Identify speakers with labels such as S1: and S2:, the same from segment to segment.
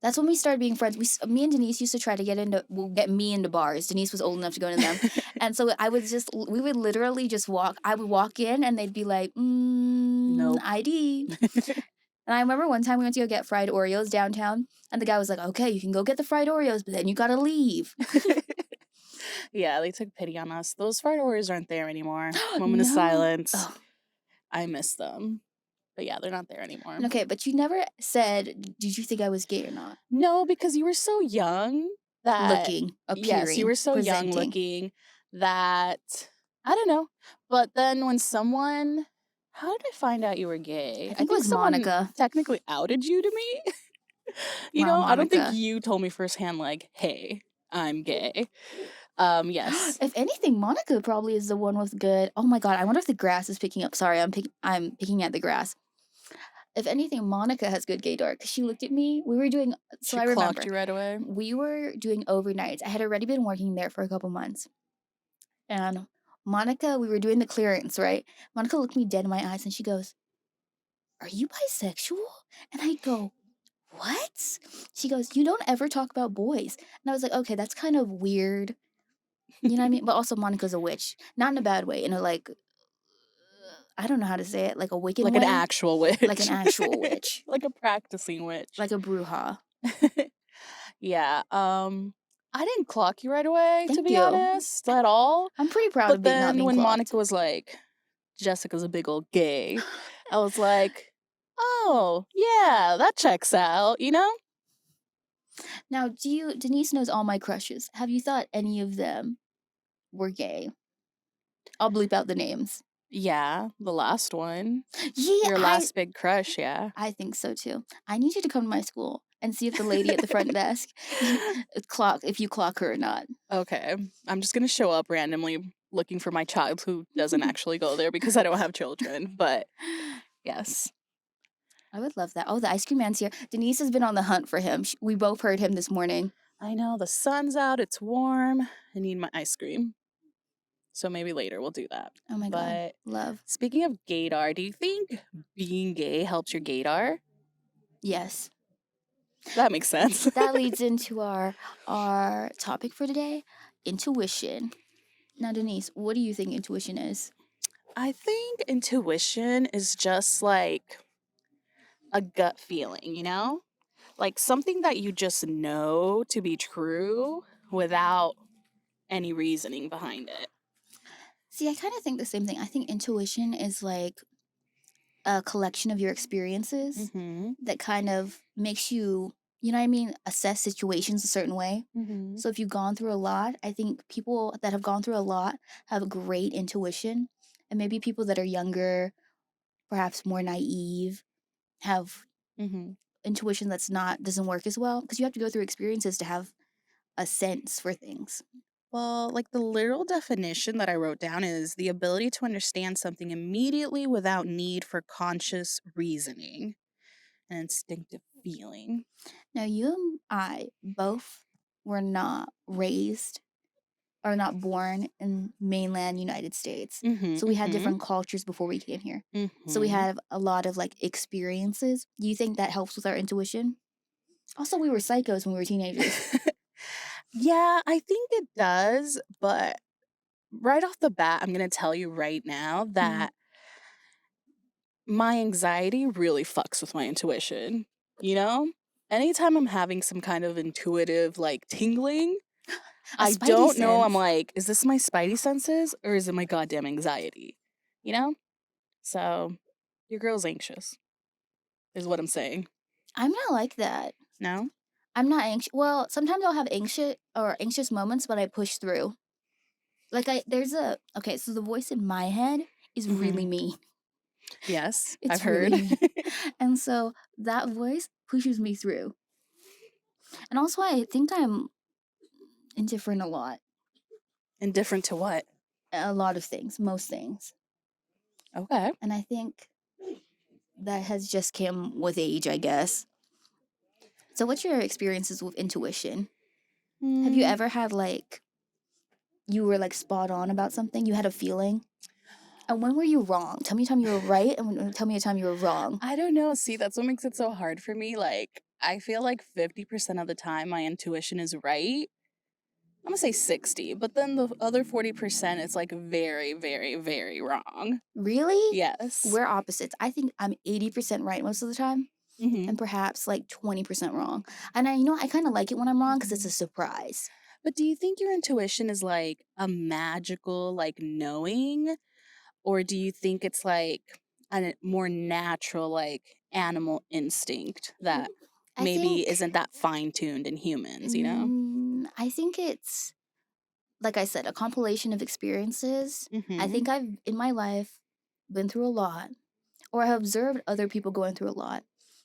S1: That's when we started being friends. Me and Denise used to try to get me into bars. Denise was old enough to go into them, and so we would literally just walk. I would walk in, and they'd be like,
S2: Nope.
S1: ID. And I remember one time we went to go get fried Oreos downtown, and the guy was like, "Okay, you can go get the fried Oreos, but then you gotta leave."
S2: Yeah, they took pity on us. Those fried Oreos aren't there anymore. Moment of
S1: No.
S2: silence.
S1: Oh,
S2: I miss them. But yeah, they're not there anymore.
S1: okay, but you never said, did you think I was gay or not?
S2: No, because you were so young that
S1: Looking,
S2: yes, you
S1: appearing,
S2: were so young
S1: presenting.
S2: looking that I don't know. But then when someone how did I find out you were gay?
S1: I think it was
S2: someone
S1: Monica.
S2: technically outed you to me.
S1: Wow,
S2: I don't think
S1: Monica.
S2: you told me firsthand like, "Hey, I'm gay." Yes.
S1: If anything, Monica probably is the one with good. Oh my god, I wonder if the grass is picking up. Sorry, I'm picking at the grass. If anything, Monica has good gaydar because she looked at me. We were doing. So
S2: She
S1: I
S2: clocked
S1: remember
S2: you right away.
S1: we were doing overnights. I had already been working there for a couple months, and Monica, we were doing the clearance, right? Monica looked me dead in my eyes and she goes, "Are you bisexual?" And I go, "What?" She goes, "You don't ever talk about boys." And I was like, "Okay, that's kind of weird." You know what I mean? But also Monica's a witch. Not in a bad way, in a like I don't know how to say it, like a Wiccan
S2: Like
S1: way.
S2: an actual witch.
S1: Like an actual witch.
S2: Like a practicing witch.
S1: Like a bruja.
S2: Yeah. I didn't clock you right away, to
S1: Thank
S2: be
S1: you.
S2: honest, at all.
S1: I'm pretty proud
S2: But
S1: of being not
S2: then
S1: being
S2: when
S1: clocked.
S2: Monica was like, Jessica's a big old gay, I was like, oh, yeah, that checks out, you know?
S1: Now, Denise knows all my crushes. Have you thought any of them were gay? I'll bleep out the names.
S2: Yeah, the last one.
S1: Yeah,
S2: Your last big crush, yeah.
S1: I think so too. I need you to come to my school and see if the lady at the front desk if you clock her or not.
S2: Okay. I'm just gonna show up randomly looking for my child who doesn't actually go there because I don't have children. But yes.
S1: I would love that. Oh, the ice cream man's here. Denise has been on the hunt for him. We both heard him this morning.
S2: I know the sun's out, it's warm. I need my ice cream. So maybe later we'll do that.
S1: Oh my god.
S2: But
S1: Love.
S2: speaking of gaydar, do you think being gay helps your gaydar?
S1: Yes.
S2: That makes sense.
S1: That leads into our topic for today, intuition. Now, Denise, what do you think intuition is?
S2: I think intuition is just like a gut feeling, you know? Like something that you just know to be true without any reasoning behind it.
S1: See, I kind of think the same thing. I think intuition is like a collection of your experiences
S2: Mm-hmm.
S1: that kind of makes you, you know what I mean, assess situations a certain way.
S2: Mm-hmm.
S1: So if you've gone through a lot, I think people that have gone through a lot have great intuition. And maybe people that are younger, perhaps more naive, have
S2: Mm-hmm.
S1: intuition doesn't work as well because you have to go through experiences to have a sense for things.
S2: Well, like the literal definition that I wrote down is the ability to understand something immediately without need for conscious reasoning, an instinctive feeling.
S1: Now, you and I both were not raised or not born in mainland United States.
S2: Mm-hmm.
S1: So we had different cultures before we came here.
S2: Mm-hmm.
S1: So we have a lot of like experiences. Do you think that helps with our intuition? Also, we were psychos when we were teenagers.
S2: Yeah, I think it does, but right off the bat, I'm going to tell you right now that my anxiety really fucks with my intuition. You know? Anytime I'm having some kind of intuitive, like tingling, I
S1: spidey
S2: don't know. I'm
S1: sense.
S2: like, is this my spidey senses or is it my goddamn anxiety? You know? So, your girl's anxious, is what I'm saying.
S1: I'm not like that.
S2: No?
S1: I'm not anxious. Well, sometimes I'll have anxious moments, but I push through. Like okay, so the voice in my head is really me.
S2: Yes,
S1: It's
S2: I've heard.
S1: really me. And so that voice pushes me through. And also I think I'm indifferent a lot.
S2: Indifferent to what?
S1: A lot of things, most things.
S2: Okay.
S1: And I think that has just come with age, I guess. So what's your experiences with intuition? Have you ever had like you were like spot on about something? You had a feeling? And when were you wrong? Tell me a time you were right and tell me a time you were wrong.
S2: I don't know. See, that's what makes it so hard for me. Like, I feel like 50% of the time my intuition is right. I'm gonna say 60, but then the other 40% is like very, very, very wrong.
S1: Really?
S2: Yes.
S1: We're opposites. I think I'm 80% right most of the time
S2: Hmm.
S1: and perhaps like 20% wrong. And I kind of like it when I'm wrong because it's a surprise.
S2: But do you think your intuition is like a magical, like knowing, or do you think it's like a more natural, like animal instinct that
S1: I
S2: maybe
S1: think
S2: isn't that fine tuned in humans, you know?
S1: I think it's like I said, a compilation of experiences. I
S2: Mm-hmm.
S1: think I've in my life been through a lot or I have observed other people going through a lot.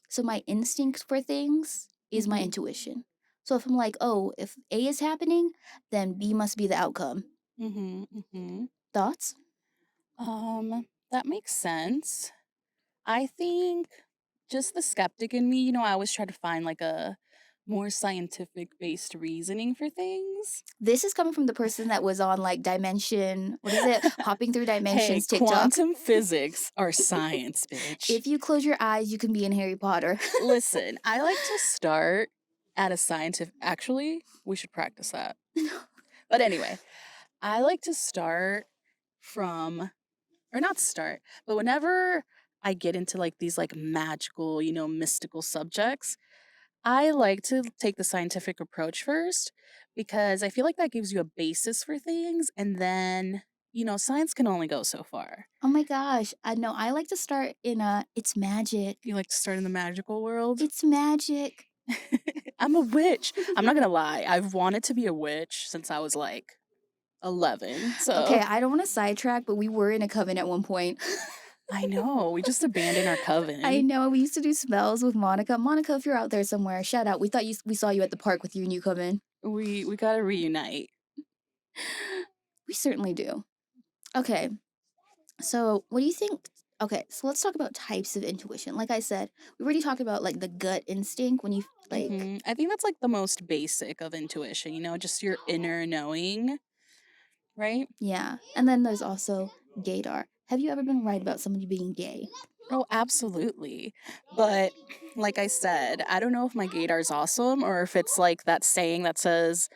S1: So my instinct for things is my
S2: Mm-hmm.
S1: intuition. So if I'm like, oh, if A is happening, then B must be the outcome.
S2: Mm-hmm. Mm-hmm.
S1: Thoughts?
S2: That makes sense. I think just the skeptic in me, you know, I always try to find like a more scientific based reasoning for things.
S1: This is coming from the person that was on like dimension, what is it? Hopping through
S2: Hey,
S1: dimensions TikTok.
S2: quantum physics are science, bitch.
S1: If you close your eyes, you can be in Harry Potter.
S2: Listen, I like to start at a scientific. Actually, we should practice that. But anyway, I like to start from, or not start, but whenever I get into like these like magical, you know, mystical subjects, I like to take the scientific approach first because I feel like that gives you a basis for things. And then, you know, science can only go so far.
S1: Oh my gosh. I know. I like to start in it's magic.
S2: You like to start in the magical world?
S1: It's magic.
S2: I'm a witch. I'm not going to lie. I've wanted to be a witch since I was like 11.
S1: Okay,
S2: So
S1: I don't want to sidetrack, but we were in a coven at one point.
S2: I know. We just abandoned our
S1: I
S2: coven.
S1: know. We used to do spells with Monica. Monica, if you're out there somewhere, shout out. We saw you at the park with your new coven.
S2: We got to reunite.
S1: We certainly do. Okay. So, what do you think? Okay, so let's talk about types of intuition. Like I said, we already talked about like the gut instinct when you like,
S2: I think that's like the most basic of intuition, you know, just your inner knowing, right?
S1: yeah. And then there's also gaydar. Have you ever been right about somebody being gay?
S2: Oh, absolutely. But like I said, I don't know if my gaydar's awesome or if it's like that saying that says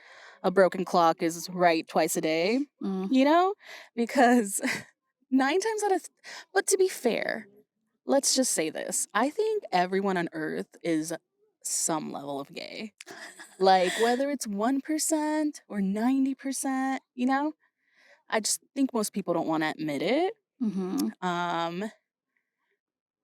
S2: a broken clock is right twice a day,
S1: Mm.
S2: you know? Because 9 times out of but to be fair, let's just say this. I think everyone on earth is some level of gay. Like whether it's 1% or 90%, you know? I just think most people don't want to admit it.
S1: Mm-hmm.
S2: Um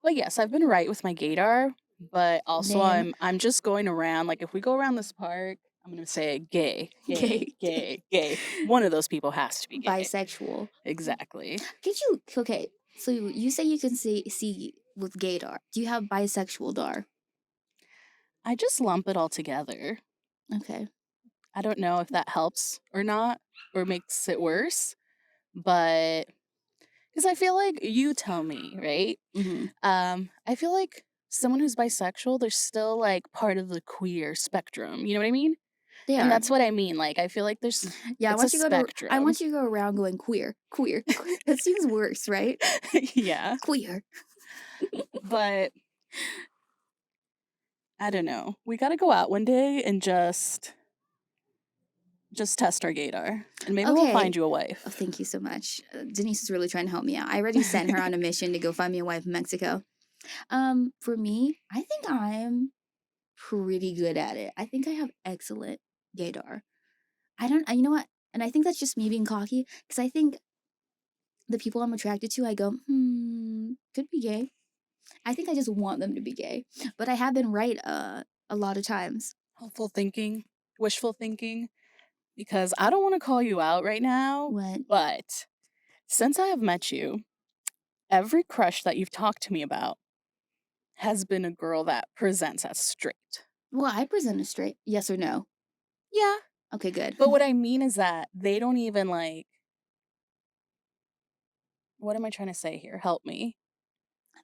S2: But yes, I've been right with my gaydar, but also
S1: Name.
S2: I'm just going around like if we go around this park, I'm gonna say gay, gay,
S1: Gay.
S2: gay, gay. One of those people has to be gay.
S1: Bisexual.
S2: Exactly.
S1: Could you okay? So you say you can see with gaydar. Do you have bisexual dar?
S2: I just lump it all together.
S1: Okay.
S2: I don't know if that helps or not or makes it worse, but because I feel like you tell me, right?
S1: Mm-hmm.
S2: I feel like someone who's bisexual, they're still like part of the queer spectrum. You know what I mean?
S1: They
S2: And
S1: are.
S2: that's what I mean. Like I feel like there's
S1: Yeah,
S2: it's a
S1: I
S2: spectrum.
S1: want you to go around going queer, queer. That seems worse, right?
S2: Yeah.
S1: Queer.
S2: But I don't know. We got to go out one day and just test our gaydar. And maybe we'll find
S1: Okay.
S2: you a
S1: Oh,
S2: wife.
S1: thank you so much. Denise is really trying to help me out. I already sent her on a mission to go find me a wife in Mexico. For me, I think I'm pretty good at it. I think I have excellent gaydar. You know what? And I think that's just me being cocky because I think the people I'm attracted to, I go, could be gay. I think I just want them to be gay. But I have been right a lot of times.
S2: Hopeful thinking, wishful thinking, because I don't want to call you out right now,
S1: What?
S2: but since I have met you, every crush that you've talked to me about has been a girl that presents as straight.
S1: Well, I present a straight yes or no.
S2: Yeah.
S1: Okay, good.
S2: But what I mean is that they don't even like, what am I trying to say here? Help me.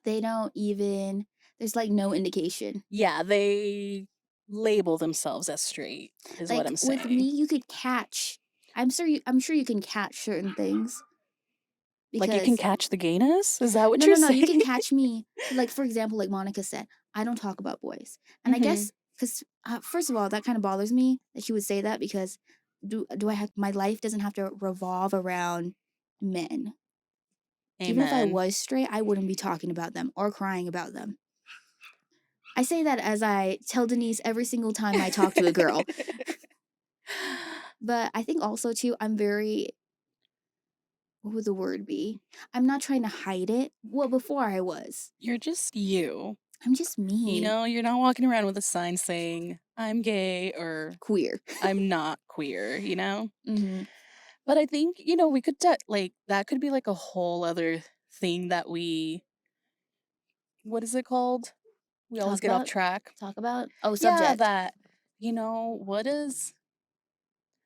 S1: They don't even, there's like no indication.
S2: Yeah, they label themselves as straight, is what
S1: Like
S2: I'm
S1: with
S2: saying.
S1: me, you could catch. I'm sure you can catch certain things.
S2: Like you can
S1: Because
S2: catch the gayness? Is that what
S1: no,
S2: you're
S1: no, no, you
S2: saying?
S1: can catch me. Like for example, like Monica said, I don't talk about boys. And I
S2: Mhm.
S1: guess Because first of all, that kind of bothers me that she would say that because do I have my life doesn't have to revolve around men. Even if I
S2: Amen.
S1: was straight, I wouldn't be talking about them or crying about them. I say that as I tell Denise every single time I talk to a girl. But I think also too, I'm very, what would the word be? I'm not trying to hide it. Well, before I was.
S2: You're just you.
S1: I'm just
S2: You
S1: me.
S2: know, you're not walking around with a sign saying, I'm gay or
S1: Queer.
S2: I'm not queer, you know?
S1: Mm-hmm.
S2: But I think, you know, we could, like, that could be like a whole other thing that what is it called? We always
S1: Talk
S2: get off
S1: about?
S2: track.
S1: Talk about? Oh,
S2: Yeah,
S1: subject.
S2: that, you know, what is,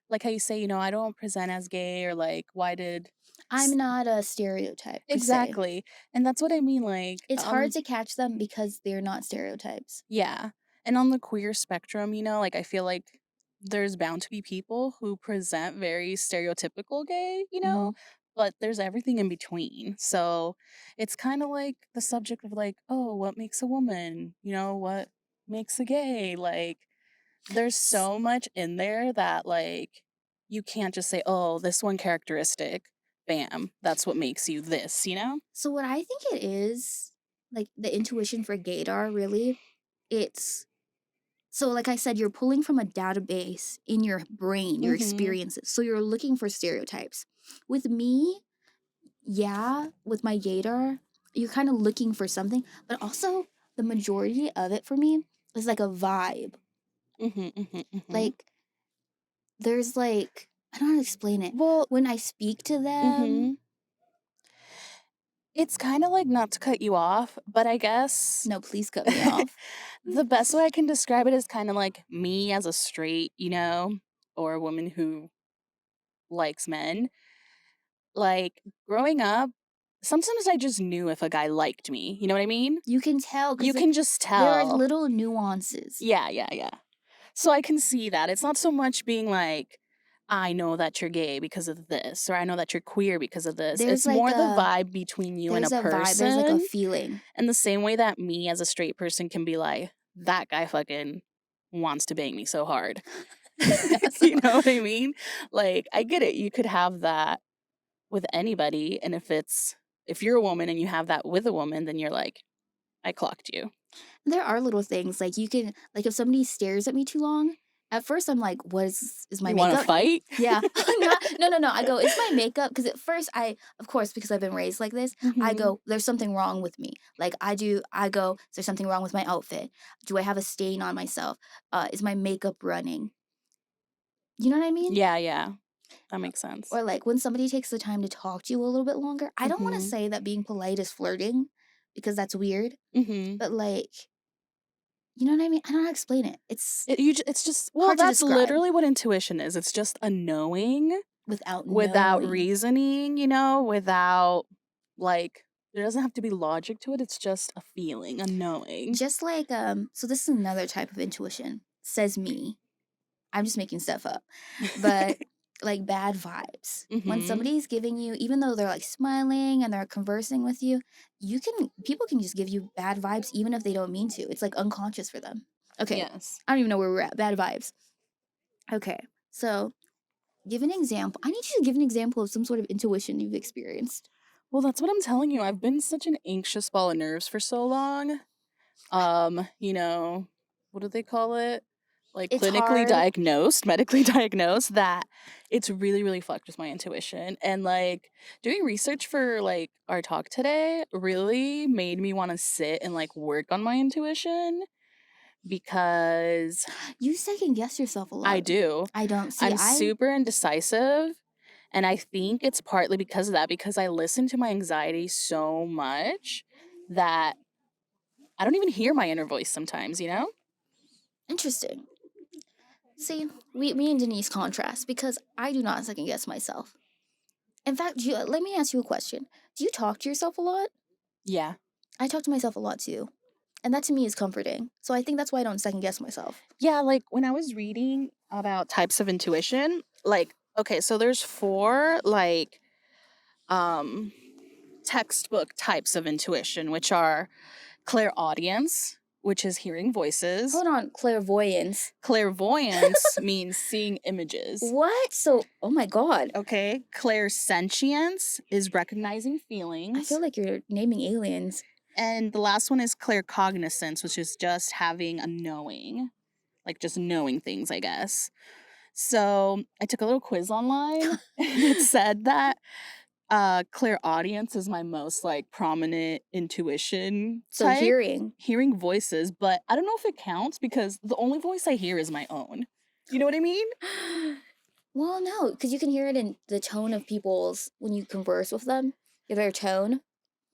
S2: like how you say, you know, I don't present as gay or like, why did.
S1: I'm not a stereotype per se.
S2: Exactly. And that's what I mean. Like,
S1: It's hard to catch them because they're not stereotypes.
S2: yeah. And on the queer spectrum, you know, like I feel like there's bound to be people who present very stereotypical gay, you know, but there's everything in between. So it's kind of like the subject of like, oh, what makes a woman? You know, what makes a gay? Like, there's so much in there that like you can't just say, oh, this one characteristic, bam, that's what makes you this, you know?
S1: So what I think it is, like the intuition for gaydar, really, it's so like I said, you're pulling from a database in your brain, your
S2: Mm-hmm.
S1: experiences. So you're looking for stereotypes. With me, yeah, with my gaydar, you're kind of looking for something, but also the majority of it for me is like a vibe.
S2: Mm-hmm, mm-hmm, mm-hmm.
S1: Like there's like I don't know how to explain it.
S2: Well,
S1: When I speak to them,
S2: mm-hmm. It's kind of like, not to cut you off, but I guess
S1: no, please cut me off.
S2: the best way I can describe it is kind of like me as a straight, you know, or a woman who likes men. Like growing up, sometimes I just knew if a guy liked me. You know what I mean?
S1: You can tell
S2: You
S1: because
S2: can just
S1: there are
S2: tell.
S1: little nuances.
S2: Yeah, yeah, yeah. So I can see that. It's not so much being like, I know that you're gay because of this, or I know that you're queer because of this.
S1: There's
S2: It's
S1: like
S2: more the
S1: a
S2: vibe between you and a
S1: there's a vibe, there's like a
S2: person.
S1: feeling.
S2: And the same way that me as a straight person can be like, that guy fucking wants to bang me so hard.
S1: Yes.
S2: You know what I mean? Like, I get it. You could have that with anybody. And if you're a woman and you have that with a woman, then you're like, I clocked you.
S1: There are little things like you can like if somebody stares at me too long, at first I'm like, what is my
S2: You want to
S1: makeup?
S2: fight?
S1: Yeah. No. I go, it's my makeup. Because at first of course, because I've been raised like this, I
S2: Mhm.
S1: go, there's something wrong with me. Like I go, is there something wrong with my outfit? Do I have a stain on myself? Is my makeup running? You know what I mean?
S2: Yeah, yeah. That makes sense.
S1: Or like when somebody takes the time to talk to you a little bit longer. I don't want to
S2: Mhm.
S1: say that being polite is flirting because that's weird.
S2: Mhm.
S1: But like, you know what I mean? I don't know how to explain it.
S2: It's just, well,
S1: Hard to
S2: that's
S1: describe.
S2: literally what intuition is. It's just a knowing
S1: Without
S2: without
S1: knowing.
S2: reasoning, you know, without like, there doesn't have to be logic to it. It's just a feeling, a knowing.
S1: Just like so this is another type of intuition. Says me. I'm just making stuff up. But like bad vibes. When
S2: Mhm.
S1: somebody's giving you, even though they're like smiling and they're conversing with you, people can just give you bad vibes even if they don't mean to. It's like unconscious for them. Okay.
S2: Yes.
S1: I don't even know where we're at. Bad vibes. Okay. So give an example. I need you to give an example of some sort of intuition you've experienced.
S2: Well, that's what I'm telling you. I've been such an anxious ball of nerves for so long. You know, what do they call it? Like
S1: It's
S2: clinically
S1: hard.
S2: diagnosed, medically diagnosed, that it's really, really fucked with my intuition. And like doing research for like our talk today really made me want to sit and like work on my intuition because
S1: You second guess yourself a lot.
S2: I do.
S1: I don't. See,
S2: I'm super indecisive. And I think it's partly because of that, because I listen to my anxiety so much that I don't even hear my inner voice sometimes, you know?
S1: Interesting. See, me and Denise contrast because I do not second guess myself. In fact, let me ask you a question. Do you talk to yourself a lot?
S2: Yeah.
S1: I talk to myself a lot too. And that to me is comforting. So I think that's why I don't second guess myself.
S2: Yeah, like when I was reading about types of intuition, like, okay, so there's 4 like textbook types of intuition, which are clairaudience, which is hearing voices.
S1: Hold on, clairvoyance.
S2: Clairvoyance means seeing images.
S1: What? So, oh my god.
S2: Okay. Clairsentience is recognizing
S1: I
S2: feelings.
S1: feel like you're naming aliens.
S2: And the last one is claircognizance, which is just having a knowing, like just knowing things, I guess. So I took a little quiz online and it said that clairaudience is my most like prominent intuition
S1: So
S2: type.
S1: hearing.
S2: Voices, but I don't know if it counts because the only voice I hear is my own. You know what I mean?
S1: Well, no, because you can hear it in the tone of people's when you converse with them. Their tone.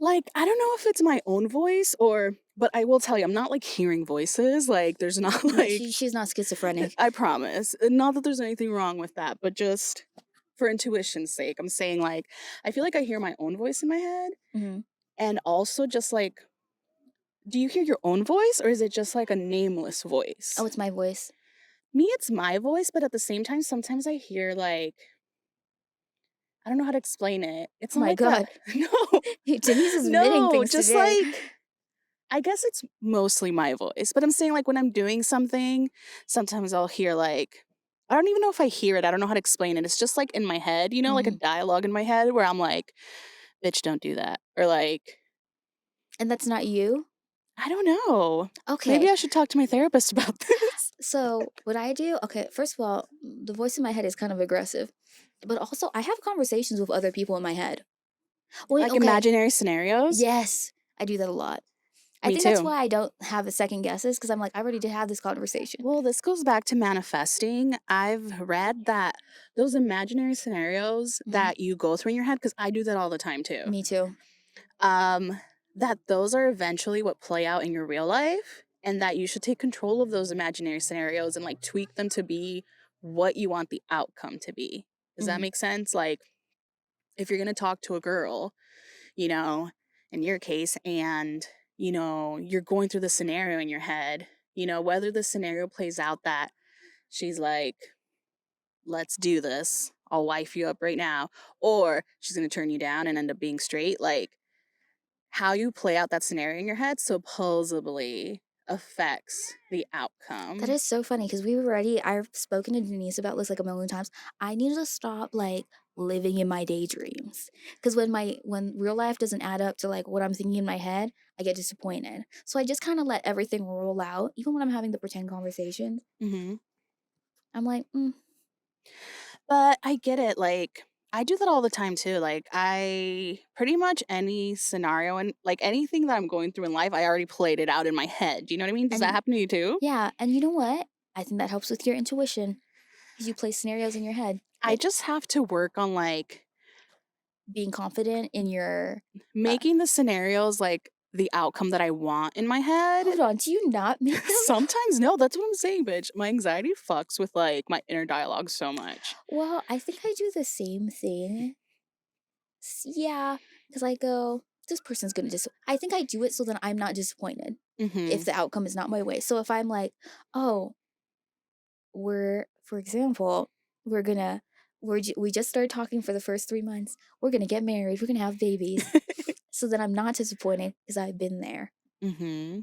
S2: Like, I don't know if it's my own voice or, but I will tell you, I'm not like hearing voices. Like, there's not
S1: No,
S2: like,
S1: she's not schizophrenic.
S2: I promise. Not that there's anything wrong with that, but just for intuition's sake, I'm saying like, I feel like I hear my own voice in my head.
S1: hmm
S2: And also just like, do you hear your own voice or is it just like a nameless voice?
S1: Oh, it's my voice.
S2: Me, it's my voice, but at the same time, sometimes I hear like, I don't know how to explain it. It's
S1: Oh
S2: not
S1: my
S2: like
S1: god.
S2: that. No,
S1: Denise is admitting
S2: no,
S1: things
S2: just
S1: today.
S2: like, I guess it's mostly my voice, but I'm saying like when I'm doing something, sometimes I'll hear like, I don't even know if I hear it. I don't know how to explain it. It's just like in my head, you know, like a dialogue in my head where I'm like, bitch, don't do that. Or like,
S1: And that's not you?
S2: I don't know.
S1: Okay.
S2: Maybe I should talk to my therapist about this.
S1: So what I do, okay, first of all, the voice in my head is kind of aggressive. But also I have conversations with other people in my head. Wait,
S2: Like
S1: okay.
S2: imaginary scenarios.
S1: Yes, I do that a lot. I
S2: Me
S1: think that's
S2: too.
S1: why I don't have a second guesses, because I'm like, I already did have this conversation.
S2: Well, this goes back to manifesting. I've read that those imaginary scenarios
S1: Mhm.
S2: that you go through in your head, because I do that all the time too.
S1: Me too.
S2: That those are eventually what play out in your real life, and that you should take control of those imaginary scenarios and like tweak them to be what you want the outcome to be. Does that
S1: Mhm.
S2: make sense? Like, if you're gonna talk to a girl, you know, in your case, and you know, you're going through the scenario in your head, you know, whether the scenario plays out that she's like, let's do this, I'll wife you up right now, or she's gonna turn you down and end up being straight, like how you play out that scenario in your head supposedly affects the outcome.
S1: That is so funny because I've spoken to Denise about this like a million times. I need to stop like living in my daydreams because when real life doesn't add up to like what I'm thinking in my head, I get disappointed. So I just kind of let everything roll out, even when I'm having the pretend conversations.
S2: Mm-hmm.
S1: I'm like,
S2: But I get it. Like, I do that all the time too. Like, I pretty much any scenario and like anything that I'm going through in life, I already played it out in my head. Do you know what I mean? Does that
S1: And-
S2: happen to you too?
S1: yeah. And you know what? I think that helps with your intuition because you play scenarios in your head.
S2: I just have to work on like
S1: Being confident in your.
S2: making the scenarios like the outcome that I want in my head.
S1: Hold on, do you not make them?
S2: Sometimes no, that's what I'm saying, bitch. My anxiety fucks with like my inner dialogue so much.
S1: Well, I think I do the same thing. Yeah, because I go, this person's gonna I think I do it so that I'm not disappointed
S2: Mm-hmm.
S1: if the outcome is not my way. So if I'm like, oh, for example, we just started talking for the first 3 months. We're gonna get married. We're gonna have babies. So then I'm not disappointed because I've been there.
S2: Mm-hmm.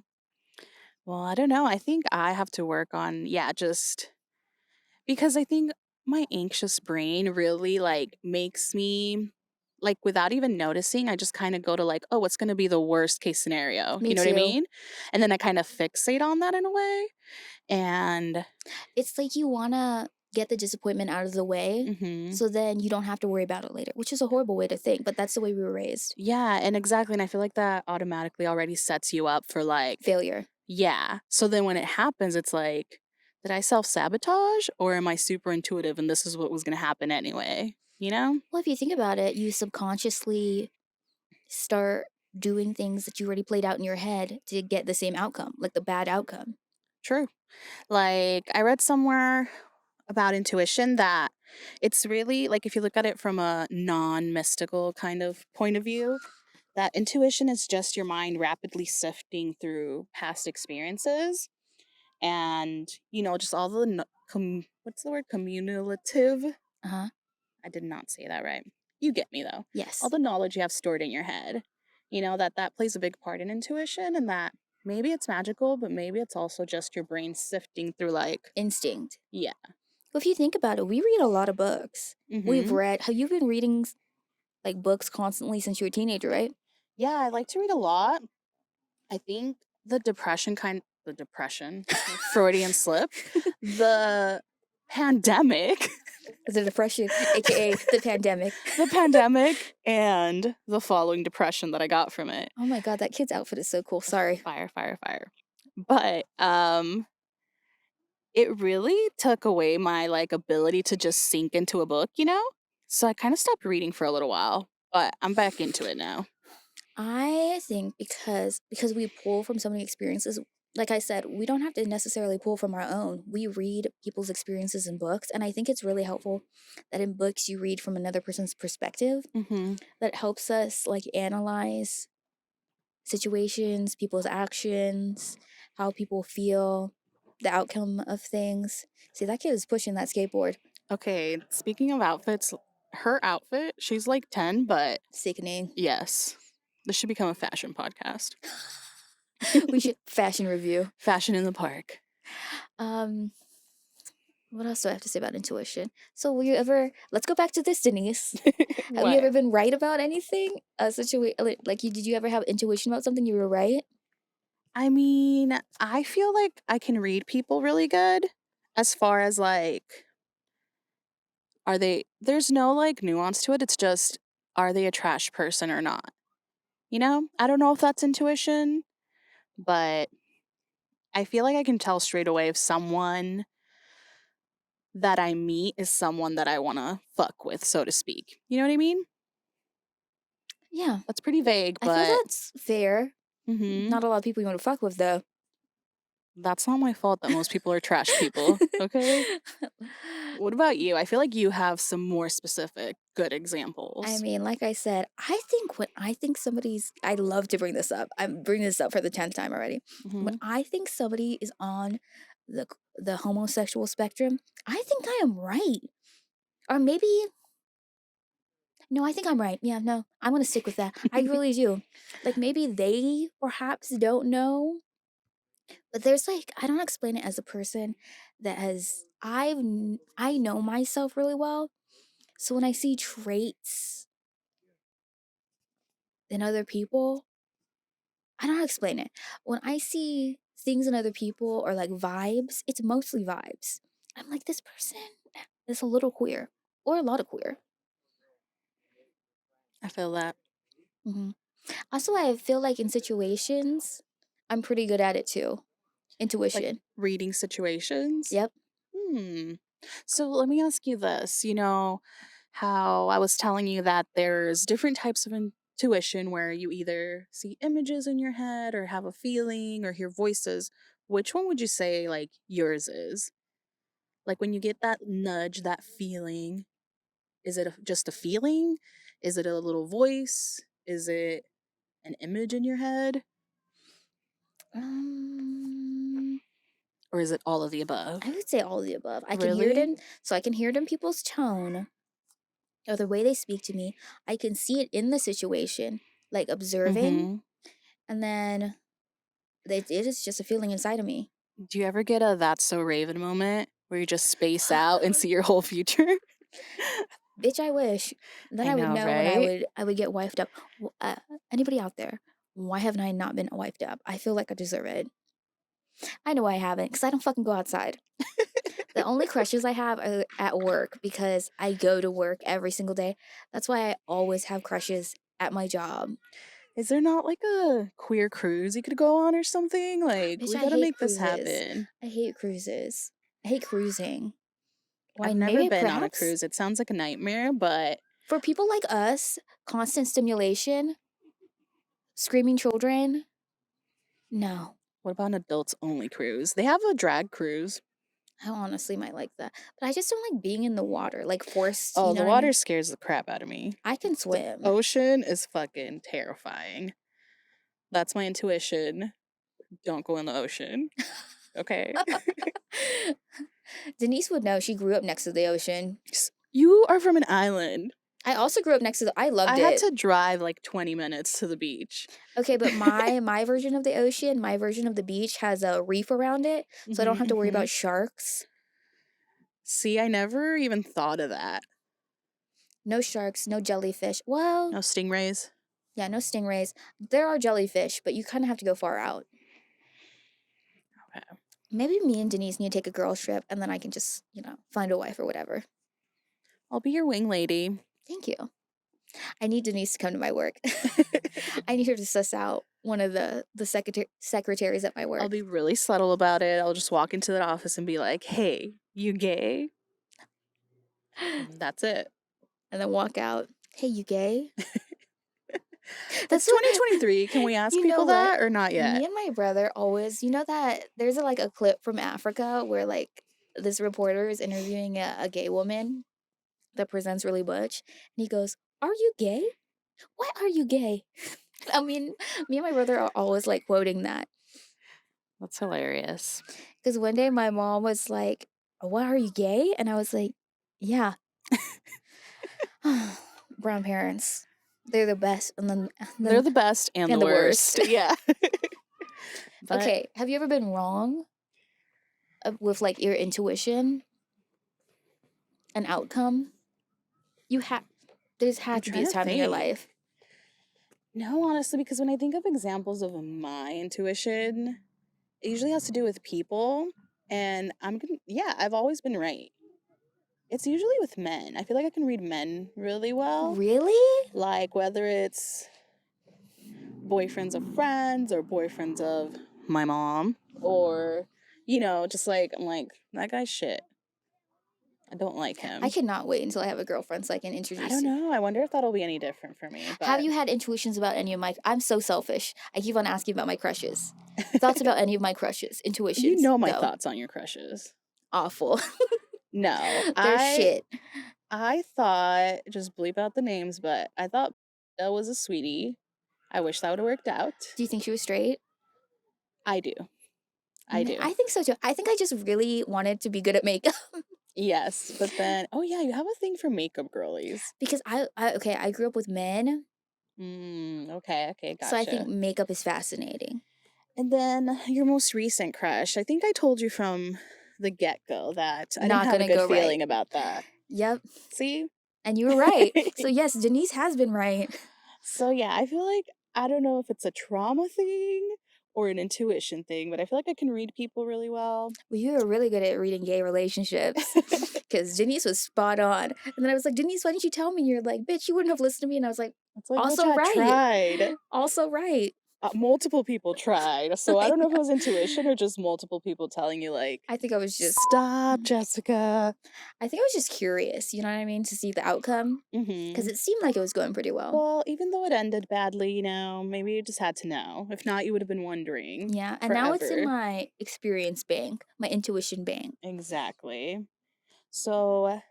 S2: Well, I don't know. I think I have to work on, yeah, just because I think my anxious brain really like makes me like without even noticing, I just kind of go to like, oh, what's going to be the worst case scenario?
S1: Me
S2: You know what I
S1: too.
S2: mean? And then I kind of fixate on that in a way. And
S1: It's like you wanna get the disappointment out of the way
S2: mhm.
S1: so then you don't have to worry about it later, which is a horrible way to think, but that's the way we were raised.
S2: Yeah, and exactly. And I feel like that automatically already sets you up for like,
S1: Failure.
S2: yeah. So then when it happens, it's like, did I self sabotage or am I super intuitive and this is what was going to happen anyway? You know?
S1: Well, if you think about it, you subconsciously start doing things that you already played out in your head to get the same outcome, like the bad outcome.
S2: True. Like, I read somewhere about intuition that it's really like if you look at it from a non mystical kind of point of view, that intuition is just your mind rapidly sifting through past experiences and, you know, just all the, what's the word? Cumulative.
S1: Uh huh.
S2: I did not say that right. You get me though.
S1: Yes.
S2: All the knowledge you have stored in your head, you know, that plays a big part in intuition and that maybe it's magical, but maybe it's also just your brain sifting through like,
S1: Instinct.
S2: yeah.
S1: If you think about it, we read a lot of books. We've
S2: Mm-hmm.
S1: read. Have you been reading like books constantly since you were a teenager, right?
S2: Yeah, I like to read a lot. I think the depression, Freudian slip, the pandemic,
S1: The depression, aka the pandemic.
S2: the pandemic, and the following depression that I got from it.
S1: Oh my god, that kid's outfit is so cool. Sorry.
S2: Fire, fire, fire. But it really took away my like ability to just sink into a book, you know? So I kind of stopped reading for a little while, but I'm back into it now.
S1: I think because we pull from so many experiences, like I said, we don't have to necessarily pull from our own. We read people's experiences in books, and I think it's really helpful that in books you read from another person's perspective.
S2: Mm-hmm.
S1: That helps us like analyze situations, people's actions, how people feel, the outcome of things. See, that kid is pushing that skateboard.
S2: Okay, speaking of outfits, her outfit, she's like 10, but
S1: Sickening.
S2: yes, this should become a fashion podcast.
S1: We should fashion review.
S2: Fashion in the park.
S1: What else do I have to say about intuition? So, were you ever? Let's go back to this, Denise. Have you
S2: What?
S1: ever been right about anything? A situation like you? Did you ever have intuition about something you were right?
S2: I mean, I feel like I can read people really good as far as like, there's no like nuance to it. It's just, are they a trash person or not? You know? I don't know if that's intuition, but I feel like I can tell straight away if someone that I meet is someone that I want to fuck with, so to speak. You know what I mean?
S1: Yeah,
S2: That's pretty vague,
S1: I feel
S2: but
S1: that's fair.
S2: mhm,
S1: Not a lot of people you want to fuck with, though.
S2: that's not my fault that most people are trash people, okay? What about you? I feel like you have some more specific good
S1: I
S2: examples.
S1: mean, like I said, I think when I think somebody's, I love to bring this up. I'm bringing this up for the 10th time already. When
S2: Mhm.
S1: I think somebody is on the homosexual spectrum, I think I am right. Or maybe, no, I think I'm right. Yeah, no, I'm going to stick with that. I really do. Like maybe they perhaps don't know, but there's like, I don't explain it as a person that has, I know myself really well. So when I see traits in other people, I don't know how to explain it. When I see things in other people or like vibes, it's mostly vibes. I'm like, this person is a little queer or a lot of queer.
S2: I feel that.
S1: hmm Also, I feel like in situations, I'm pretty good at it too.
S2: Like
S1: Intuition.
S2: reading situations.
S1: Yep.
S2: Hmm. So let me ask you this. You know how I was telling you that there's different types of intuition where you either see images in your head or have a feeling or hear voices. Which one would you say like yours is? Like when you get that nudge, that feeling, is it just a feeling? Is it a little voice? Is it an image in your head?
S1: Um,
S2: Or is it all of the above?
S1: I would say all of the above. I can hear it
S2: Really?
S1: in, so I can hear it in people's tone or the way they speak to me. I can see it in the situation, like observing,
S2: Mm-hmm.
S1: and then it is just a feeling inside of me.
S2: Do you ever get a that's so Raven moment where you just space out and see your whole future?
S1: Bitch, I wish. Then
S2: I
S1: I would
S2: know,
S1: know when
S2: right?
S1: I would get wifed up. Anybody out there? Why haven't I not been wifed up? I feel like I deserve it. I know I haven't, because I don't fucking go outside. The only crushes I have are at work because I go to work every single day. That's why I always have crushes at my job.
S2: Is there not like a queer cruise you could go on or something? Like,
S1: Bitch,
S2: we
S1: I
S2: gotta
S1: hate
S2: make this
S1: cruises.
S2: happen.
S1: I hate cruises. I hate cruising. Why?
S2: I've never
S1: Maybe
S2: been on a
S1: perhaps
S2: cruise. It sounds like a nightmare, but
S1: for people like us, constant stimulation, screaming children. No,
S2: what about an adults only cruise? They have a drag cruise.
S1: I honestly might like that. But I just don't like being in the water, like forced,
S2: Oh,
S1: you
S2: the
S1: know what I
S2: water
S1: mean?
S2: scares the crap out of me.
S1: I can
S2: The
S1: swim.
S2: ocean is fucking terrifying. That's my intuition. Don't go in the ocean. Okay.
S1: Denise would know. She grew up next to the ocean.
S2: You are from an island.
S1: I also grew up next to the I
S2: I
S1: loved
S2: had
S1: it.
S2: to drive like 20 minutes to the beach.
S1: Okay, but my version of the ocean, my version of the beach has a reef around it, so I don't have to worry about sharks.
S2: See, I never even thought of that.
S1: No sharks, no jellyfish. Well,
S2: No stingrays.
S1: yeah, no stingrays. There are jellyfish, but you kind of have to go far out.
S2: Okay.
S1: Maybe me and Denise need to take a girls trip, and then I can just, find a wife or whatever.
S2: I'll be your wing lady.
S1: Thank you. I need Denise to come to my work. I need her to suss out one of the secretaries at my
S2: I'll
S1: work.
S2: be really subtle about it. I'll just walk into the office and be like, "Hey, you gay?" And that's it.
S1: And then walk out. Hey, you gay?
S2: It's 2023. Can we ask
S1: You know
S2: people
S1: what?
S2: that or not yet?
S1: Me and my brother always, that there's a clip from Africa where this reporter is interviewing a gay woman that presents really butch, and he goes, "Are you gay? Why are you gay?" I mean, me and my brother are always quoting that.
S2: That's hilarious.
S1: Because one day my mom was like, "Why are you gay?" And I was like, "Yeah." Brown parents, they're the best, and then
S2: They're the best and the worst. Yeah. But
S1: okay, have you ever been wrong with your intuition, an outcome? There's had to be a
S2: trying to
S1: time in your
S2: think.
S1: life.
S2: No, honestly, because when I think of examples of my intuition, it usually has to do with people. And I've always been right. It's usually with men. I feel like I can read men really well.
S1: Really?
S2: Like whether it's boyfriends of friends or boyfriends of my mom, or, just I'm like, that guy's shit. I don't like him.
S1: I cannot wait until I have a girlfriend so I can introduce
S2: I don't
S1: you.
S2: know. I wonder if that'll be any different for me. But
S1: Have you had intuitions about any of my... I'm so selfish. I keep on asking about my crushes. Thoughts about any of my crushes. Intuitions.
S2: You know my
S1: Go.
S2: thoughts on your crushes.
S1: Awful.
S2: No.
S1: They're shit.
S2: I thought, just bleep out the names, but I thought Bella was a sweetie. I wish that would have worked out.
S1: Do you think she was straight?
S2: I do. I do.
S1: I think so too. I think I just really wanted to be good at makeup.
S2: Yes, but then, oh yeah, you have a thing for makeup girlies.
S1: Because I grew up with men,
S2: Okay, gotcha.
S1: so I think makeup is fascinating.
S2: And then your most recent crush. I think I told you from the get-go that I
S1: Not
S2: didn't have a
S1: gonna
S2: good
S1: go right.
S2: feeling about that.
S1: Yep.
S2: See?
S1: And you were right. So yes, Denise has been right.
S2: So yeah, I feel like, I don't know if it's a trauma thing or an intuition thing, but I feel like I can read people really well.
S1: Well, you were really good at reading gay relationships. Because Denise was spot on. And then I was like, Denise, why didn't you tell me? And you're like, bitch, you wouldn't have listened to me. And I was like,
S2: It's like,
S1: also
S2: bitch, I
S1: right.
S2: tried.
S1: Also right.
S2: Multiple people tried. So I don't know if it was intuition or just multiple people telling you
S1: I think I was just...
S2: stop, Jessica.
S1: I think I was just curious, you know what I mean? To see the outcome. Because it seemed like it was going pretty well.
S2: Well, even though it ended badly, maybe you just had to know. If not, you would have been wondering.
S1: Yeah, and now it's in my experience bank, my intuition bank.
S2: Exactly. So,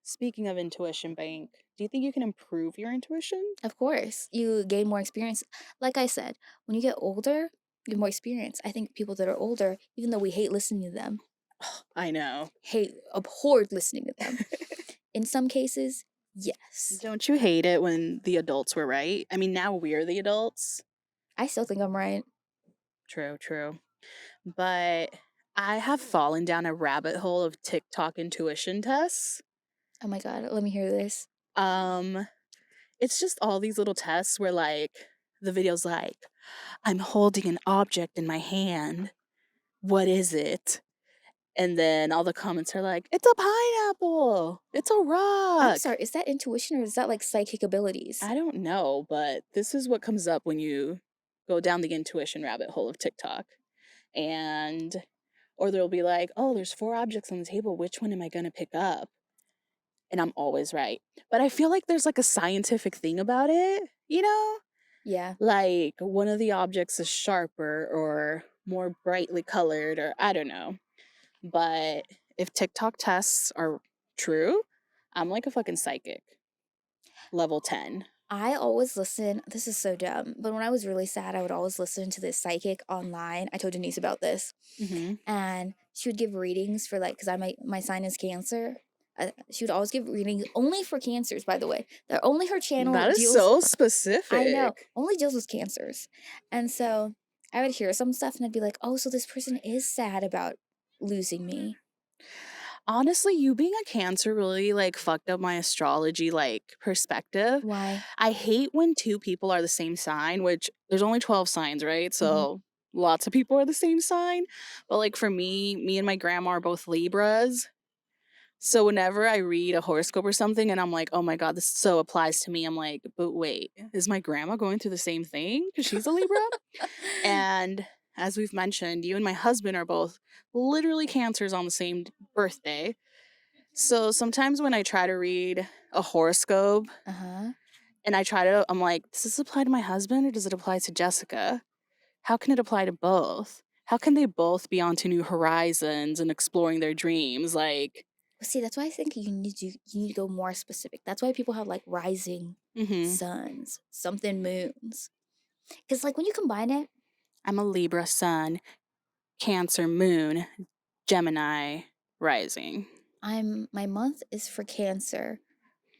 S2: speaking of intuition bank, do you think you can improve your intuition?
S1: Of course, you gain more experience. Like I said, when you get older, you get more experience. I think people that are older, even though we hate listening to them,
S2: I know.
S1: abhorred listening to them. In some cases, yes.
S2: Don't you hate it when the adults were right? I mean, now we're the adults.
S1: I still think I'm right.
S2: True. But I have fallen down a rabbit hole of TikTok intuition tests.
S1: Oh my god, let me hear this.
S2: It's just all these little tests where the video's like, I'm holding an object in my hand. What is it? And then all the comments are like, it's a pineapple. It's a rock.
S1: I'm sorry, is that intuition or is that psychic abilities?
S2: I don't know, but this is what comes up when you go down the intuition rabbit hole of TikTok. Or they'll be like, oh, there's 4 objects on the table. Which one am I going to pick up? And I'm always right. But I feel like there's a scientific thing about it,
S1: Yeah.
S2: Like one of the objects is sharper or more brightly colored, or I don't know. But if TikTok tests are true, I'm like a fucking psychic. Level 10.
S1: I always listen, this is so dumb, but when I was really sad, I would always listen to this psychic online. I told Denise about this.
S2: Mm-hmm.
S1: And she would give readings for because my sign is Cancer. She would always give readings only for cancers, by the way. Only her channel
S2: That is
S1: deals.
S2: so
S1: I know,
S2: specific.
S1: only deals with cancers. And so I would hear some stuff and I'd be like, oh, so this person is sad about losing me.
S2: Honestly, you being a Cancer really like fucked up my astrology like perspective.
S1: Why?
S2: I hate when two people are the same sign, which there's only 12 signs, right? So lots of people are the same sign. But like for me and my grandma are both Libras. So whenever I read a horoscope or something and I'm like, oh my God, this so applies to me, I'm like, but wait, is my grandma going through the same thing? Because she's a Libra. And as we've mentioned, you and my husband are both literally Cancers on the same birthday. So sometimes when I try to read a horoscope
S1: Uh-huh.
S2: and I'm like, does this apply to my husband or does it apply to Jessica? How can it apply to both? How can they both be onto new horizons and exploring their dreams? Like,
S1: See, that's why I think you need to go more specific. That's why people have like rising suns, something moons. Because like when you combine it,
S2: I'm a Libra sun, Cancer moon, Gemini rising.
S1: my month is for Cancer.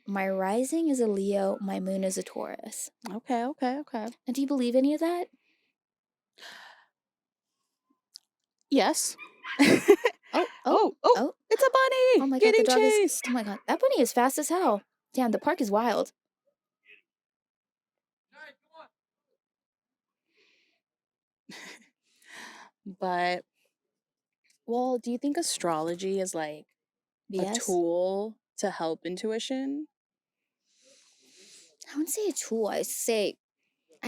S1: My rising is a Leo, my moon is a Taurus.
S2: Okay.
S1: And do you believe any of that?
S2: Yes.
S1: Oh,
S2: It's a bunny
S1: oh my god, the
S2: getting
S1: dog is.
S2: chased.
S1: Oh my god, that bunny is fast as hell. Damn, the park is wild.
S2: But, well, do you think astrology is like a
S1: BS.
S2: tool to help intuition?
S1: I wouldn't say a tool. I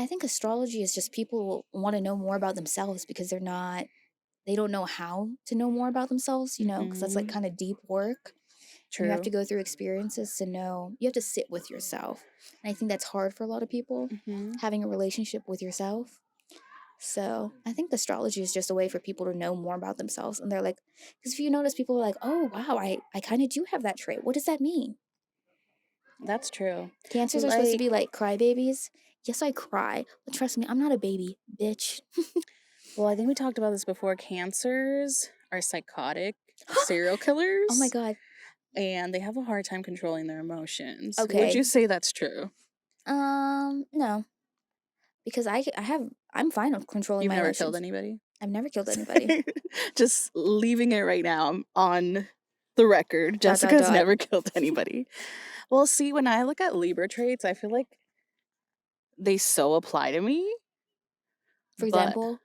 S1: think astrology is just people want to know more about themselves because they don't know how to know more about themselves, because that's like
S2: Mhm.
S1: kind of deep work. And you have to
S2: True.
S1: go through experiences to know, you have to sit with yourself. And I think that's hard for a lot of people,
S2: Mhm.
S1: having a relationship with yourself. So I think astrology is just a way for people to know more about themselves. And they're like, because if you notice, people are like, oh, wow, I kind of do have that trait. What does that mean?
S2: That's true.
S1: Cancers are supposed to
S2: Like,
S1: be like crybabies. Yes, I cry. But trust me, I'm not a baby, bitch.
S2: well, I think we talked about this before. Cancers are psychotic serial
S1: Oh my
S2: killers
S1: God.
S2: and they have a hard time controlling their emotions. Would
S1: Okay.
S2: you say that's true?
S1: No. Because I'm fine with controlling
S2: You've
S1: my
S2: never killed
S1: emotions.
S2: anybody?
S1: I've never killed anybody.
S2: Just leaving it right now on the record.
S1: Dot, dot,
S2: Jessica's
S1: dot.
S2: never killed anybody. Well, see, when I look at Libra traits, I feel like they so apply to me.
S1: For
S2: But
S1: example,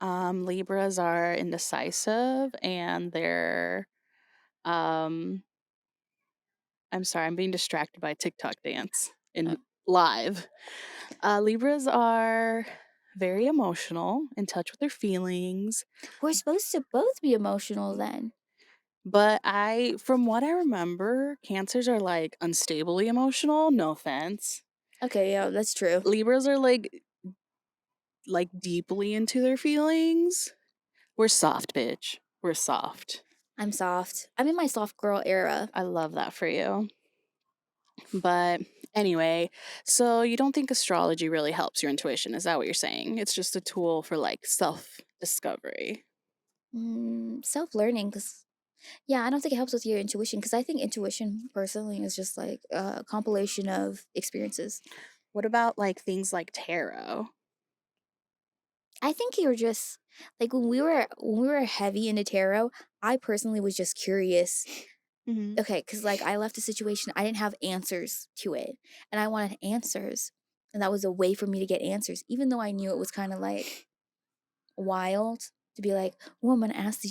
S2: Libras are indecisive and they're um I'm sorry, I'm being distracted by a TikTok dance
S1: uh,
S2: in live. Libras are very emotional, in touch with their feelings.
S1: we're supposed to both be emotional then.
S2: But from what I remember, Cancers are like unstably emotional. No offense.
S1: Okay, yeah, that's true.
S2: Libras are like deeply into their feelings. We're soft, bitch. We're soft.
S1: I'm soft. I'm in my soft girl era.
S2: I love that for you. But anyway, so you don't think astrology really helps your intuition? Is that what you're saying? It's just a tool for like self discovery.
S1: Self-learning, because yeah, I don't think it helps with your intuition, because I think intuition personally is just like a compilation of experiences.
S2: What about like things like tarot?
S1: I think you're just like when we were heavy into tarot, I personally was just curious.
S2: Mm-hmm.
S1: Okay, because like I left a situation, I didn't have answers to it, and I wanted answers, and that was a way for me to get answers, even though I knew it was kind of like wild to be like, oh, I'm gonna ask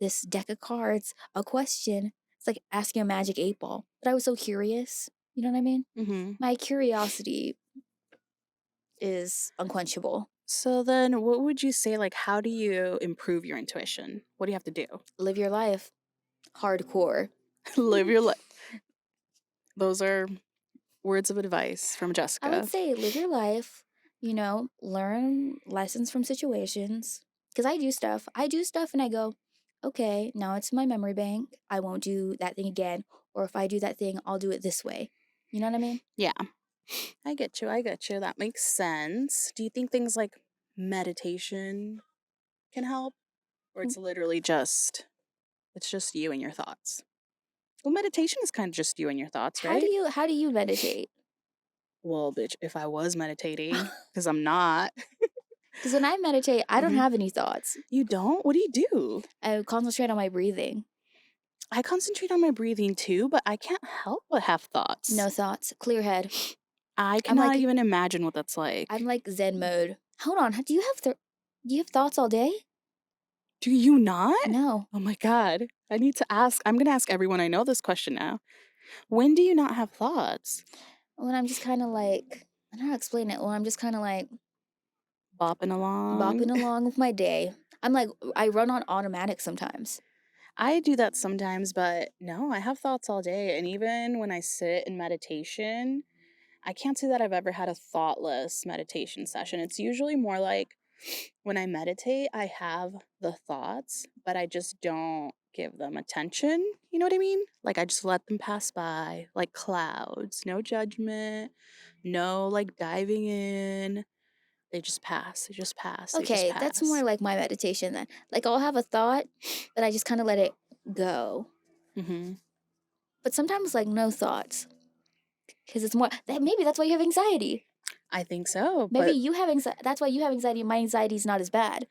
S1: this deck of cards a question. It's like asking a magic 8 ball, but I was so curious. You know what I mean?
S2: Mm-hmm.
S1: My curiosity is unquenchable.
S2: So then, what would you say? Like, how do you improve your intuition? What do you have to do?
S1: Live your life, hardcore.
S2: Live your life. Those are words of advice from
S1: I would
S2: Jessica.
S1: say live your life, learn lessons from situations. Because I do stuff and I go, okay, now it's my memory bank. I won't do that thing again. Or if I do that thing, I'll do it this way. You know what I mean?
S2: Yeah, I get you. I get you. That makes sense. Do you think things like meditation can help? Or
S1: Mm,
S2: it's just you and your thoughts? Well, meditation is kind of just you and your thoughts,
S1: How do
S2: right?
S1: you meditate?
S2: Well, bitch, if I was meditating, because I'm not.
S1: Because when I meditate, I don't
S2: Mhm.
S1: have any thoughts.
S2: You don't? What do you do?
S1: I concentrate on my breathing.
S2: I concentrate on my breathing too, but I can't help but have thoughts.
S1: No thoughts, clear head.
S2: I
S1: I'm
S2: cannot
S1: like
S2: even imagine what that's
S1: I'm
S2: like.
S1: like Zen mode. Hold on, do you have thoughts all day?
S2: Do you not?
S1: No.
S2: Oh my God. I need to ask. I'm going to ask everyone I know this question now. When do you not have thoughts?
S1: When I'm just kind of like I don't know how to explain it. When I'm just kind of like
S2: Bopping along.
S1: bopping along with my day. I'm like I run on automatic sometimes.
S2: I do that sometimes, but no, I have thoughts all day. And even when I sit in meditation, I can't say that I've ever had a thoughtless meditation session. It's usually more like when I meditate, I have the thoughts, but I just don't give them attention. You know what I mean? Like I just let them pass by, like clouds, no judgment, no like diving in. They just pass, they just pass, they just
S1: Okay, that's more
S2: pass.
S1: like my meditation then. Like I'll have a thought, but I just kind of let it go.
S2: Hmm.
S1: But sometimes like no thoughts because it's more that maybe that's why you have anxiety.
S2: I think so,
S1: Maybe
S2: but
S1: you have anxiety. That's why you have anxiety. And my anxiety is not as bad.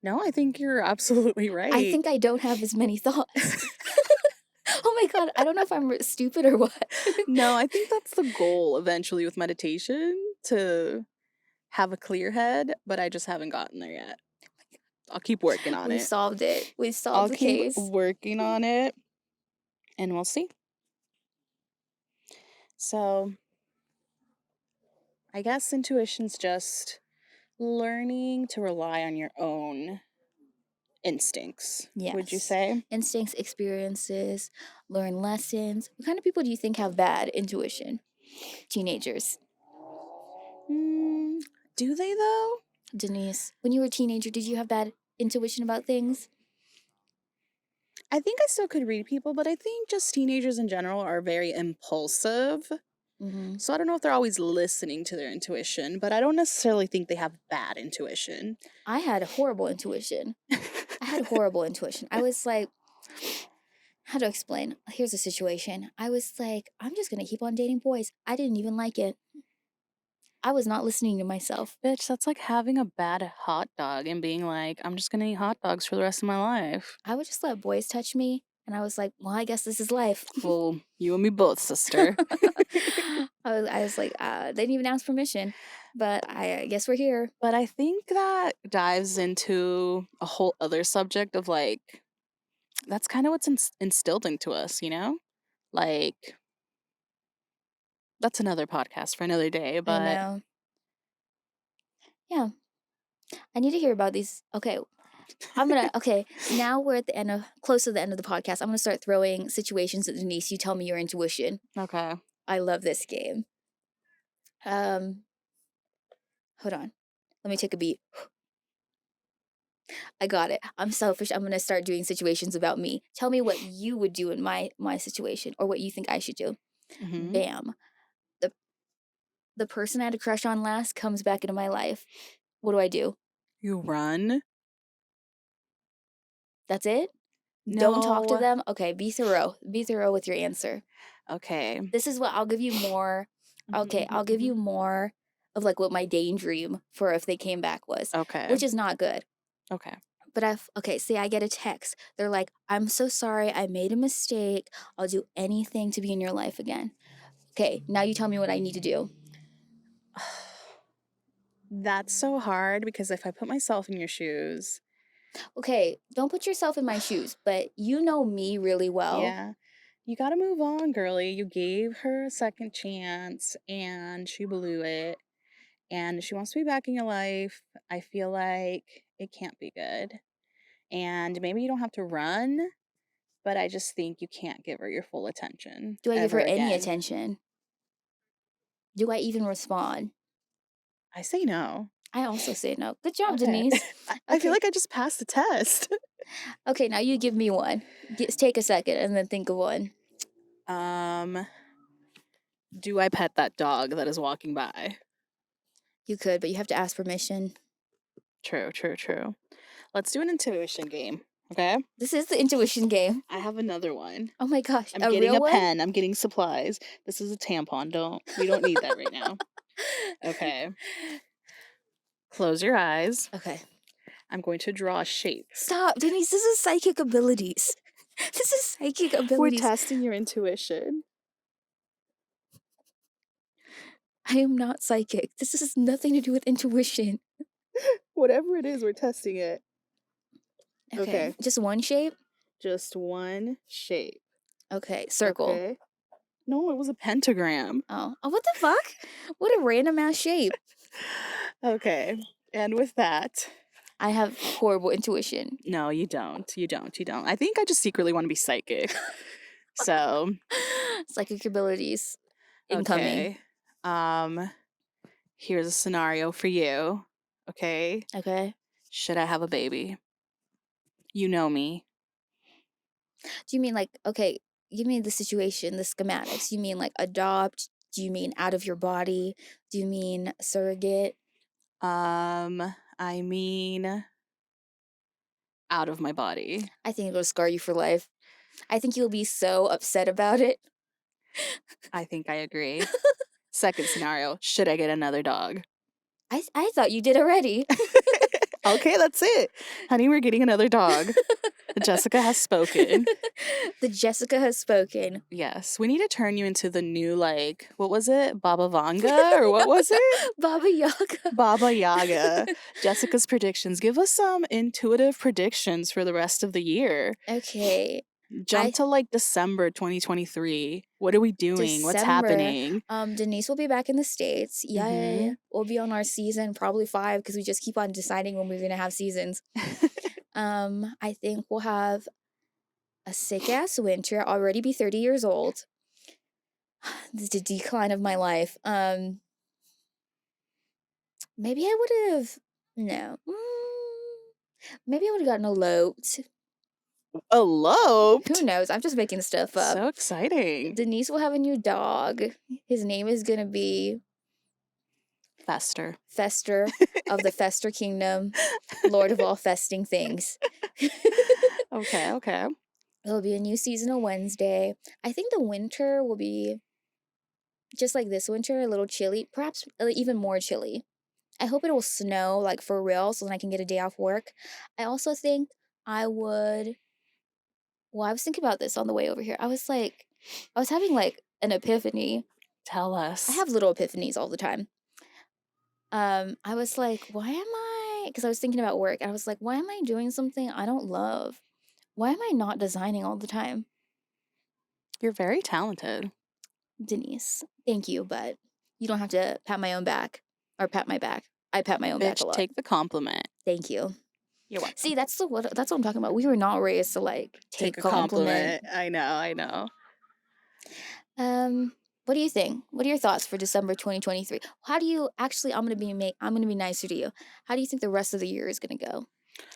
S2: no, I think you're absolutely
S1: I
S2: right.
S1: think I don't have as many thoughts. Oh my god, I don't know if I'm stupid or what.
S2: No, I think that's the goal eventually with meditation to have a clear head, but I just haven't gotten there yet. I'll keep working on
S1: We
S2: it.
S1: solved it. We solved
S2: I'll
S1: the
S2: keep
S1: case.
S2: working on it and we'll see. So, I guess intuition's just learning to rely on your own instincts, would you
S1: Yes.
S2: say?
S1: Instincts, experiences, learn lessons. What kind of people do you think have bad intuition? Teenagers.
S2: Mm, do they though?
S1: Denise, when you were a teenager, did you have bad intuition about things?
S2: I think I still could read people, but I think just teenagers in general are very impulsive.
S1: Mm-hmm.
S2: So I don't know if they're always listening to their intuition, but I don't necessarily think they have bad intuition.
S1: I had horrible intuition. I had horrible intuition. I was like, how to explain? Here's a situation. I was like, I'm just gonna keep on dating boys. I didn't even like it. I was not listening to myself.
S2: Bitch, that's like having a bad hot dog and being like, I'm just gonna eat hot dogs for the rest of my life.
S1: I would just let boys touch me, and I was like, well, I guess this is life.
S2: Well, you and me both, sister.
S1: I was like, they didn't even ask permission, but I guess we're here.
S2: But I think that dives into a whole other subject of like, that's kind of what's instilled into us, you know? Like, that's another podcast for another day,
S1: I
S2: but
S1: know. Yeah, I need to hear about these. Okay, okay, now we're at the end of, close to the end of the podcast. I'm gonna start throwing situations at Denise. You tell me your intuition.
S2: okay.
S1: I love this game. Um, hold on. Let me take a beat. I got it. I'm selfish. I'm gonna start doing situations about me. Tell me what you would do in my situation, or what you think I should do.
S2: Hmm.
S1: Bam. The the person I had a crush on last comes back into my life. What do I do?
S2: You run?
S1: That's it? Don't talk to
S2: No.
S1: them? Okay, be thorough. Be thorough with your answer.
S2: Okay.
S1: This is what I'll give you more.
S2: Mhm,
S1: Okay,
S2: mhm,
S1: I'll give you
S2: mhm.
S1: more of like what my daydream for if they came back was,
S2: Okay.
S1: which is not good.
S2: Okay.
S1: But okay, say I get a text. They're like, I'm so sorry. I made a mistake. I'll do anything to be in your life again. Okay, now you tell me what I need to do.
S2: That's so hard because if I put myself in your shoes,
S1: Okay, don't put yourself in my shoes, but you know me really well.
S2: yeah, you gotta move on, girly. You gave her a second chance and she blew it. And she wants to be back in your life. I feel like it can't be good. And maybe you don't have to run, but I just think you can't give her your full attention
S1: Do I give her
S2: ever
S1: any
S2: again.
S1: attention? Do I even respond?
S2: I say no.
S1: I also say no. Good job,
S2: Okay.
S1: Denise.
S2: I feel
S1: Okay.
S2: like I just passed the test.
S1: Okay, now you give me one. Take a second and then think of one.
S2: um, do I pet that dog that is walking by?
S1: You could, but you have to ask permission.
S2: True, true, true. Let's do an intuition game. Okay?
S1: This is the intuition game.
S2: I have another one.
S1: Oh my gosh,
S2: I'm
S1: a
S2: getting
S1: real
S2: a
S1: one?
S2: pen. I'm getting supplies. This is a tampon. We don't need that right now. Okay. Close your eyes.
S1: Okay.
S2: I'm going to draw a shape.
S1: Stop, Denise. This is psychic abilities. This is psychic
S2: We're
S1: abilities.
S2: testing your intuition.
S1: I am not psychic. This has nothing to do with intuition.
S2: Whatever it is, we're testing it. Okay.
S1: Just one shape?
S2: Just one shape.
S1: Okay. Circle.
S2: Okay. No, it was a pentagram.
S1: Oh, what the fuck? What a random ass shape.
S2: Okay. And with that,
S1: I have horrible intuition.
S2: no, you don't. You don't. You don't. I think I just secretly want to be psychic. So,
S1: Psychic abilities incoming.
S2: okay. Here's a scenario for you. Okay.
S1: Okay.
S2: Should I have a baby? You know me.
S1: Do you mean like, okay, give me the situation, the schematics. You mean like adopt? Do you mean out of your body? Do you mean surrogate?
S2: I mean out of my body.
S1: I think it'll scar you for life. I think you'll be so upset about it.
S2: I think I agree. Second scenario, should I get another dog?
S1: I thought you did already.
S2: Okay, that's it. Honey, we're getting another dog. Jessica has spoken.
S1: The Jessica has spoken.
S2: Yes, we need to turn you into the new, like, what was it? Baba Vanga? Or what was it?
S1: Baba Yaga.
S2: Baba Yaga. Jessica's predictions. Give us some intuitive predictions for the rest of the year.
S1: Okay.
S2: Jump to like December 2023. What are we doing? What's
S1: December.
S2: happening?
S1: Denise will be back in the States. Yay.
S2: Mhm.
S1: We'll be on our season, probably 5, because we just keep on deciding when we're gonna have seasons. I think we'll have a sick ass winter, already be 30 years old. The decline of my life. Maybe I would have no. Maybe I would have gotten eloped.
S2: Eloped?
S1: Who knows? I'm just making stuff up.
S2: So exciting.
S1: Denise will have a new dog. His name is gonna be
S2: Fester.
S1: Fester of the Fester Kingdom, Lord of all festing things.
S2: Okay.
S1: It'll be a new season of Wednesday. I think the winter will be just like this winter, a little chilly, perhaps even more chilly. I hope it will snow like for real so then I can get a day off work. I also think I would. Well, I was thinking about this on the way over here. I was having like an epiphany.
S2: Tell us.
S1: I have little epiphanies all the time. I was like, why am I? Because I was thinking about work. And I was like, why am I doing something I don't love? Why am I not designing all the time?
S2: You're very talented.
S1: Denise, thank you, but you don't have to pat my own back or pat my back. I pat my own back a
S2: Bitch,
S1: lot.
S2: take the compliment.
S1: Thank you.
S2: You're welcome.
S1: See, that's what I'm talking about. We were not raised to like take
S2: a
S1: compliment.
S2: I know.
S1: What do you think? What are your thoughts for December 2023? How do you actually? I'm gonna be nicer to you. How do you think the rest of the year is gonna go,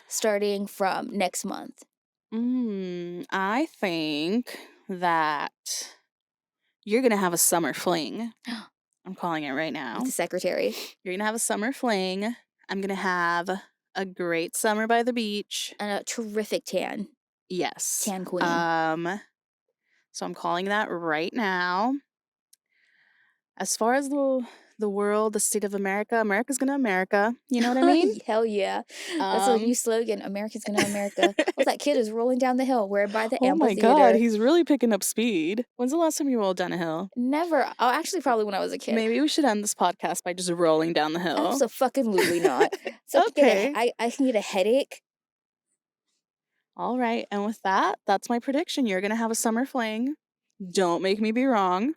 S1: starting from next month?
S2: I think that you're gonna have a summer fling. I'm calling it right now.
S1: With the secretary.
S2: You're gonna have a summer fling. I'm gonna have a great summer by the beach.
S1: And a terrific tan.
S2: Yes.
S1: Tan queen.
S2: So I'm calling that right now. As far as the world, the state of America, America's gonna America. You know what I mean?
S1: Hell yeah. That's a new slogan. America's gonna America. Oh, that kid is rolling down the hill. We're by the
S2: Oh my
S1: amphitheater.
S2: God, he's really picking up speed. When's the last time you rolled down a hill?
S1: Never. Oh, actually, probably when I was a kid.
S2: Maybe we should end this podcast by just rolling down the hill.
S1: Absolutely not. So
S2: Okay.
S1: I can get a headache.
S2: All right, and with that, that's my prediction. You're gonna have a summer fling. Don't make me be wrong.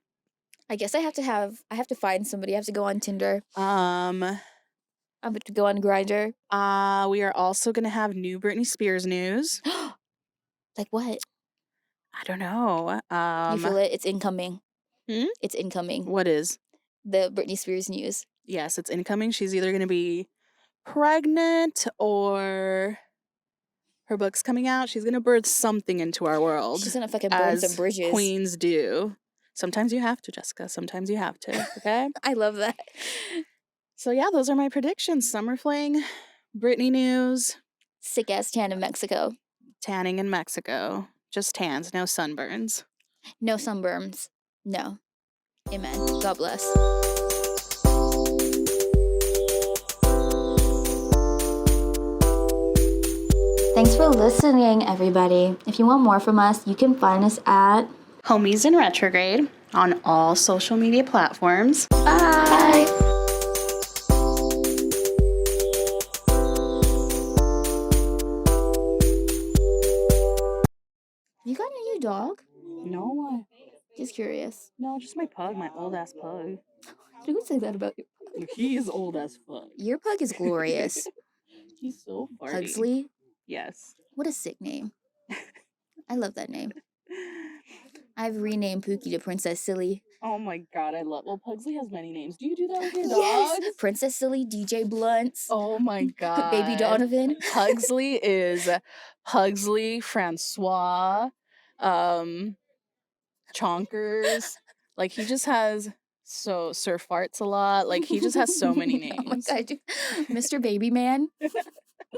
S1: I guess I have to find somebody. I have to go on Tinder.
S2: Um,
S1: I'm going to go on Grindr.
S2: we are also gonna have new Britney Spears news.
S1: Like what?
S2: I don't know.
S1: You feel it? It's incoming.
S2: Hmm?
S1: It's incoming.
S2: What is?
S1: The Britney Spears news.
S2: Yes, it's incoming. She's either gonna be pregnant or her book's coming out. She's gonna birth something into our world.
S1: She's gonna fucking burn some
S2: as
S1: bridges.
S2: queens do. Sometimes you have to, Jessica. Sometimes you have to. Okay.
S1: I love that.
S2: So yeah, those are my predictions. Summer fling, Britney news.
S1: Sick ass tan in Mexico.
S2: Tanning in Mexico. Just tans, no sunburns.
S1: No sunburns. No. Amen. God bless. Thanks for listening, everybody. If you want more from us, you can find us at
S2: Homies in Retrograde on all social media platforms.
S1: Bye. You got a new dog?
S2: No,
S1: Just curious.
S2: no, just my pug, my old ass pug.
S1: Who would say that about you?
S2: He is old as fuck.
S1: Your pug is glorious.
S2: He's so farty.
S1: Pugsley?
S2: Yes.
S1: What a sick name. I love that name. I've renamed Pookie to Princess Silly.
S2: Oh my god, I love. Well, Pugsley has many names. Do you do that with your
S1: Yes!
S2: dogs?
S1: Princess Silly, DJ Blunts,
S2: Oh my god.
S1: Baby Donovan.
S2: Pugsley is Pugsley, Francois, Chonkers. Like he just has Sir Farts a lot. Like he just has so many names.
S1: Oh my god, dude. Mr. Baby Man.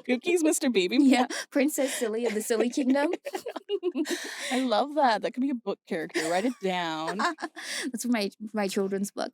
S2: Pookie's Mr. Baby Man.
S1: Yeah, Princess Silly of the Silly Kingdom.
S2: I love that. That could be a book character. Write it down.
S1: That's my children's book.